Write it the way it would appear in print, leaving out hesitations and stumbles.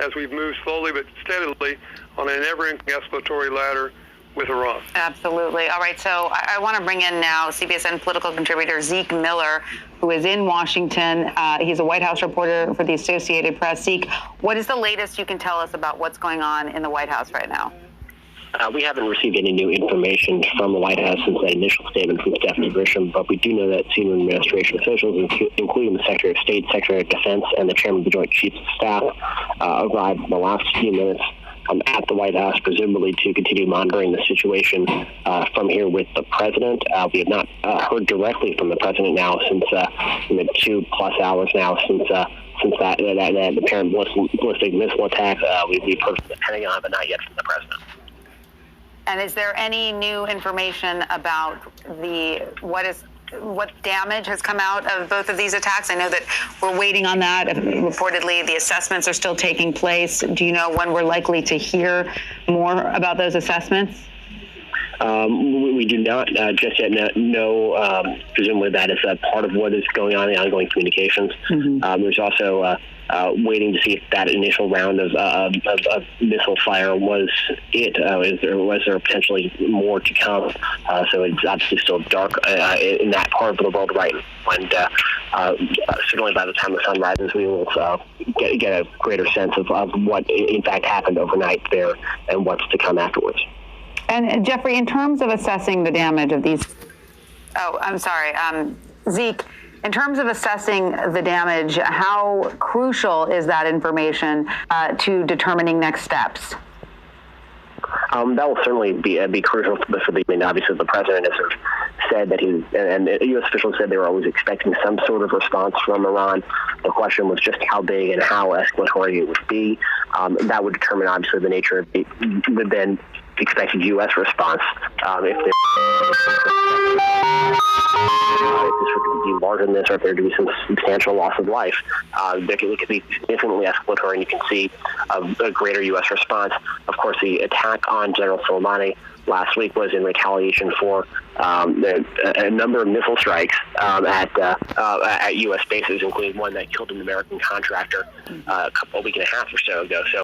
as we've moved slowly but steadily on an ever-increasing escalatory ladder with Iran. Absolutely. All right, so I want to bring in now CBSN political contributor Zeke Miller, who is in Washington. He's a White House reporter for the Associated Press. Zeke, what is the latest you can tell us about what's going on in the White House right now? We haven't received any new information from the White House since that initial statement from Stephanie Grisham, but we do know that senior administration officials, including the Secretary of State, Secretary of Defense, and the Chairman of the Joint Chiefs of Staff, arrived in the last few minutes at the White House, presumably to continue monitoring the situation from here with the president. We have not heard directly from the president now since 2+ hours now since that apparent ballistic missile attack. We've heard from the Pentagon, but not yet from the president. And is there any new information about what damage has come out of both of these attacks? I know that we're waiting on that. Reportedly, the assessments are still taking place. Do you know when we're likely to hear more about those assessments? We do not just yet know. Presumably that is part of what is going on in ongoing communications. Mm-hmm. There's also waiting to see if that initial round of missile fire was it. Was there potentially more to come? So it's obviously still dark in that part of the world right now. And certainly by the time the sun rises, we will get a greater sense of what in fact happened overnight there and what's to come afterwards. And Jeffrey, in terms of assessing the damage of these, Zeke, in terms of assessing the damage, how crucial is that information to determining next steps? That will certainly be crucial for the. I mean, obviously, the president has sort of said that and U.S. officials said they were always expecting some sort of response from Iran. The question was just how big and how escalatory it would be. That would determine, obviously, the nature of the then expected U.S. response. If this would be larger than this, or if there would be some substantial loss of life, it could be significantly escalatory, and you can see a greater U.S. response. Of course, the attack on General Soleimani last week was in retaliation for a number of missile strikes at U.S. bases, including one that killed an American contractor a week and a half or so ago. So